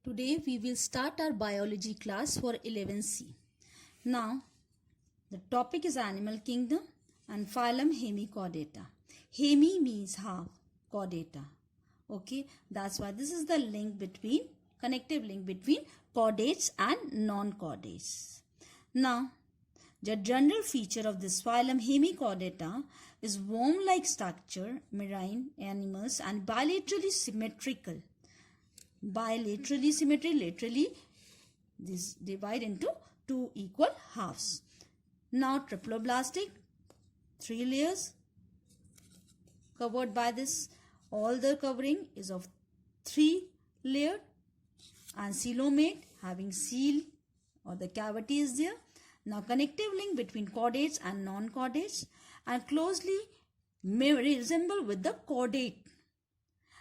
Today we will start our biology class for 11C. Now the topic is animal kingdom and phylum Hemichordata. Hemi means half, chordata. Okay, that's why this is the connective link between chordates and non-chordates. Now the general feature of this phylum Hemichordata is worm-like structure, marine animals, and bilaterally symmetrical. Laterally, this divide into two equal halves. Now triploblastic, 3 layers covered by this. All the covering is of 3 layer, and coelomate having seal or the cavity is there. Now connective link between chordates and non-chordates, and closely may resemble with the chordate,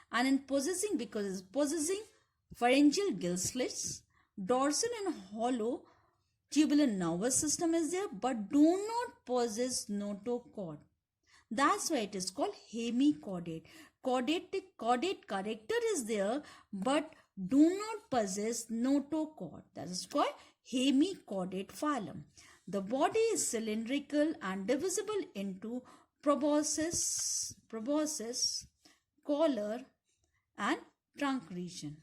and in because it's possessing pharyngeal gill slits, dorsal and hollow tubular nervous system is there, but do not possess notochord. That's why it is called hemichordate. Chordate character is there, but do not possess notochord. That is called hemichordate phylum. The body is cylindrical and divisible into proboscis, collar, and trunk region.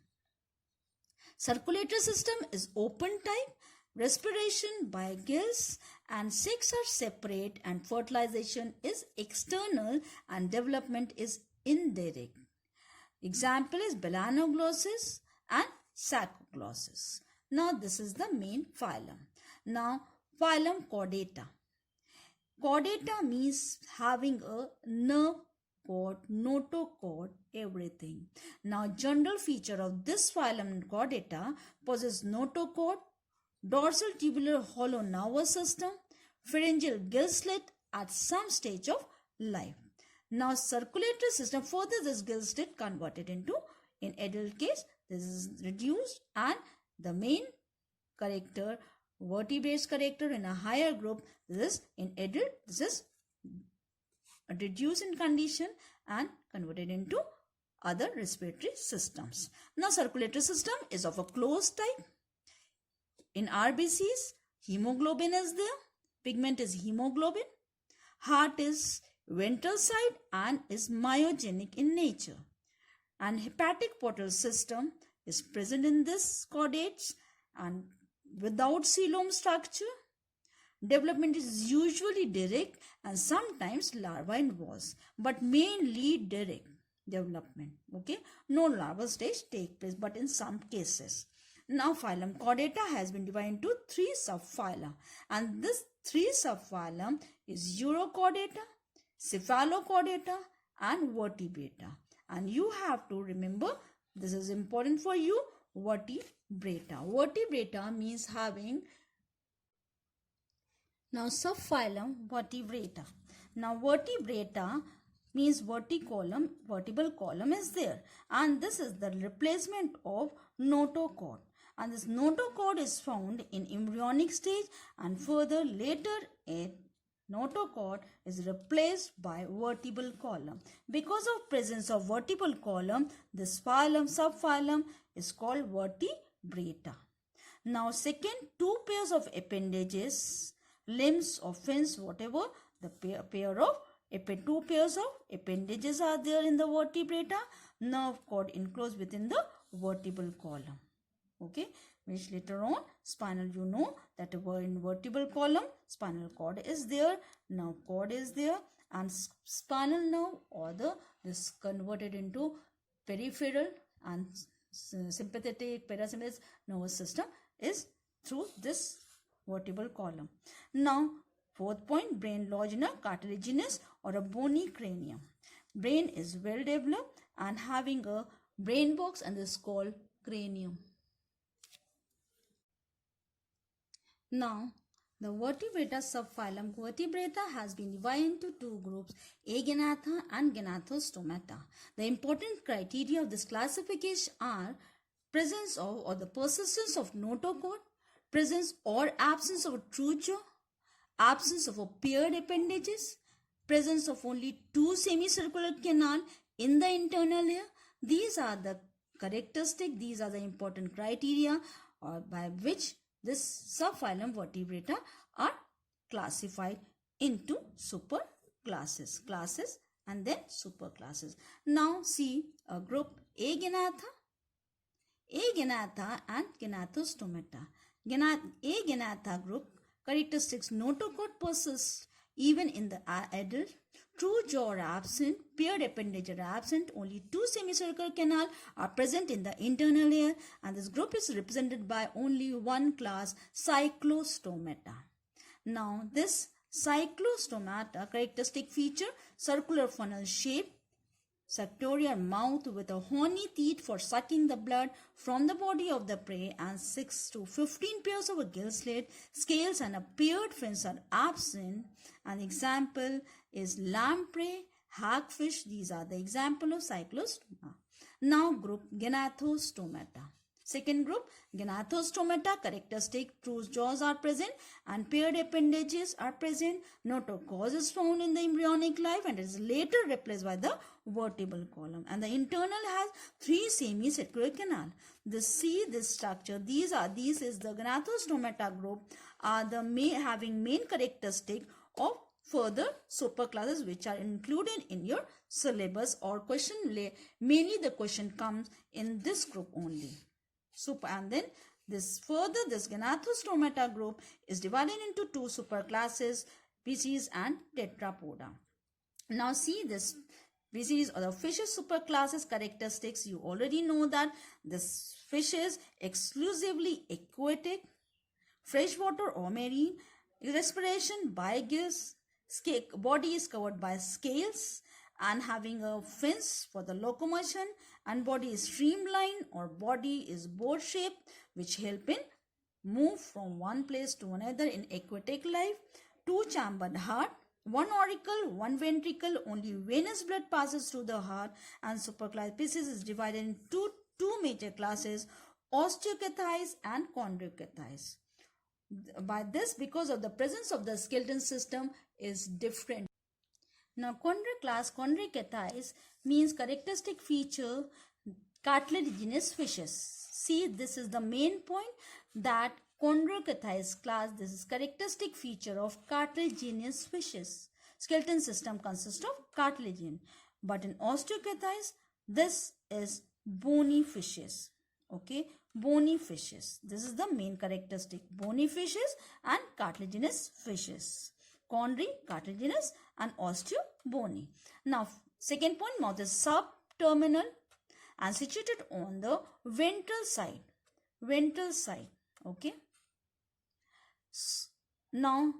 Circulatory system is open type, respiration by gills, and sex are separate, and fertilization is external and development is indirect. Example is melanoglossus and sarcoglossus. Now this is the main phylum. Now phylum chordata. Chordata means having a nerve cord, notochord, everything. Now general feature of this phylum chordata possesses notochord, dorsal tubular hollow nervous system, pharyngeal gill slit at some stage of life. Now circulatory system, further this gill slit converted into, in adult case, this is reduced, and the main character, vertebrates character in a higher group, this is in adult, this is reduced in condition and converted into other respiratory systems. Now circulatory system is of a closed type. In RBCs, hemoglobin is there, pigment is hemoglobin, heart is ventral side and is myogenic in nature, and hepatic portal system is present in this chordates and without coelom structure. Development is usually direct and sometimes larva involves, but mainly direct development. Okay, no larval stage take place, but in some cases. Now phylum chordata has been divided into 3 subphyla, and this 3 subphylum is Urochordata, Cephalochordata, and Vertebrata. And you have to remember, this is important for you, Vertebrata. Vertebrata means having. Now subphylum Vertebrata. Now Vertebrata means vertebral column is there, and this is the replacement of notochord, and this notochord is found in embryonic stage, and further later notochord is replaced by vertebral column. Because of presence of vertebral column, this subphylum is called Vertebrata. Now second, 2 pairs of appendages, limbs or fins, whatever, the two pairs of appendages are there in the vertebrata. Nerve cord enclosed within the vertebral column. Okay, which later on spinal, you know that in vertebral column spinal cord is there, nerve cord is there, and spinal nerve or this converted into peripheral and sympathetic parasympathetic nervous system is through this vertebral column. Now 4th point, brain lodged in a cartilaginous or a bony cranium. Brain is well developed and having a brain box, and this is called cranium. Now the vertebrata subphylum Vertebrata has been divided into 2 groups, Agenatha and Gnathostomata. The important criteria of this classification are presence of or the persistence of notochord, presence or absence of a true jaw, absence of a paired appendages, presence of only 2 semicircular canal in the internal layer. These are the characteristic. These are the important criteria by which this subphylum Vertebrata are classified into classes and then superclasses. Now see a group Agenatha and Gnathostomata. Agenatha group characteristics: notochord persists even in the adult, true jaw are absent, paired appendage are absent, only two semicircular canal are present in the internal ear, and this group is represented by only one class, Cyclostomata. Now this Cyclostomata characteristic feature: circular funnel shape, sectorial mouth with a horny teeth for sucking the blood from the body of the prey, and 6 to 15 pairs of a gill slit. Scales and a paired fins are absent. An example is lamprey, hagfish. These are the example of Cyclostoma. Now group Gnathostomata. Second group, Gnathostomata characteristic: true jaws are present and paired appendages are present. Notochord is found in the embryonic life and is later replaced by the vertebral column. And the internal has 3 semicircular canal. This structure. This is the Gnathostomata group are the having main characteristic of further superclasses which are included in your syllabus or question. Mainly the question comes in this group only. And then this Gnathostomata group is divided into 2 superclasses, species and tetrapoda. Now see this species or the fishes superclasses characteristics. You already know that this fish is exclusively aquatic, freshwater or marine, respiration by gills, body is covered by scales and having a fins for the locomotion, and body is streamlined or body is boat shaped, which help in move from one place to another in aquatic life. 2-chambered heart, 1 auricle, 1 ventricle, only venous blood passes through the heart. And superclass species is divided into two major classes, Osteocathys and Chondrocathys. By this, because of the presence of the skeleton system is different. Now Chondrocathys means characteristic feature cartilaginous fishes. See, this is the main point, that Chondrocathys class, this is characteristic feature of cartilaginous fishes. Skeleton system consists of cartilage. But in Osteocathys, this is bony fishes. Okay, bony fishes. This is the main characteristic, bony fishes and cartilaginous fishes. Chondri, cartilaginous, and osteo, bony. Now, second point, mouth is subterminal and situated on the ventral side. Okay. Now,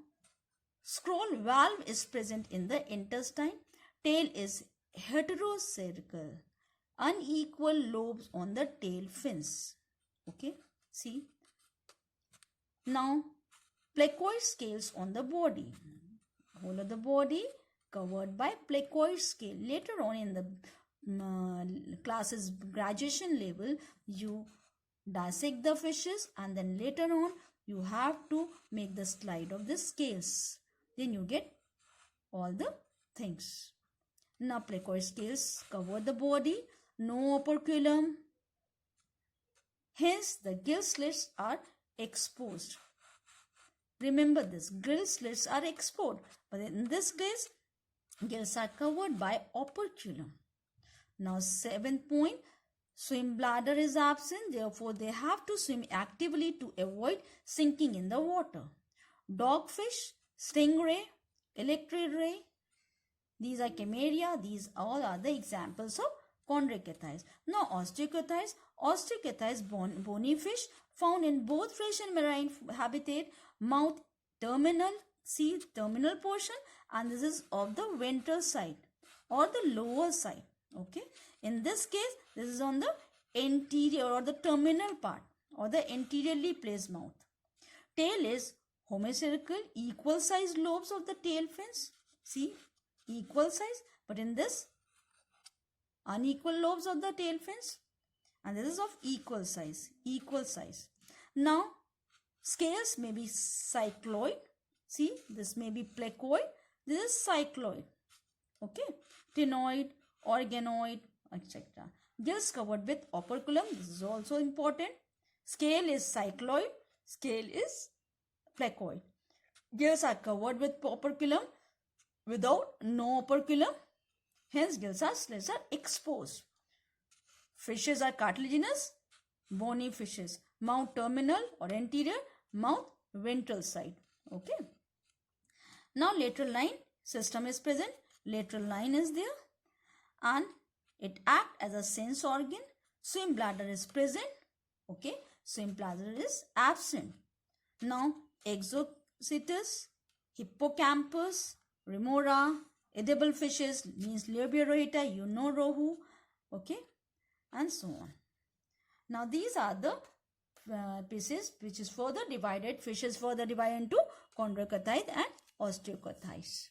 scroll valve is present in the intestine. Tail is heterocercal. Unequal lobes on the tail fins. Okay, see. Now, placoid scales on the body. Whole of the body covered by placoid scale. Later on in the classes graduation level, you dissect the fishes and then later on you have to make the slide of the scales. Then you get all the things. Now placoid scales cover the body. No operculum. Hence the gill slits are exposed. Remember this, gill slits are exposed, but in this case gills are covered by operculum. Now 7th point, swim bladder is absent, therefore they have to swim actively to avoid sinking in the water. Dogfish, stingray, electric ray, these are chamaria. These all are the examples of Chondrocathys. Now Osteocathys, bony fish found in both fresh and marine habitat. Mouth terminal, see terminal portion, and this is of the ventral side or the lower side. Okay, in this case this is on the anterior or the terminal part or the anteriorly placed mouth. Tail is homocircle, equal size lobes of the tail fins. See, equal size, but in this unequal lobes of the tail fins, and this is of equal size. Now scales may be cycloid. See, this may be placoid, this is cycloid. Okay, ctenoid, organoid, etc. Gills covered with operculum. This is also important. Scale is cycloid. Scale is placoid. Gills are covered with operculum without no operculum. Hence, gills are slits are exposed. Fishes are cartilaginous. Bony fishes. Mouth terminal or anterior. Mouth ventral side. Okay. Now, lateral line system is present. Lateral line is there. And it acts as a sense organ. Swim bladder is present. Okay. Swim bladder is absent. Now, exocytus, hippocampus, remora, edible fishes means Labia you know rohu. Okay. And so on. Now, these are the pieces which is further divided. Fishes further divided into chondrocothites and osteochothites.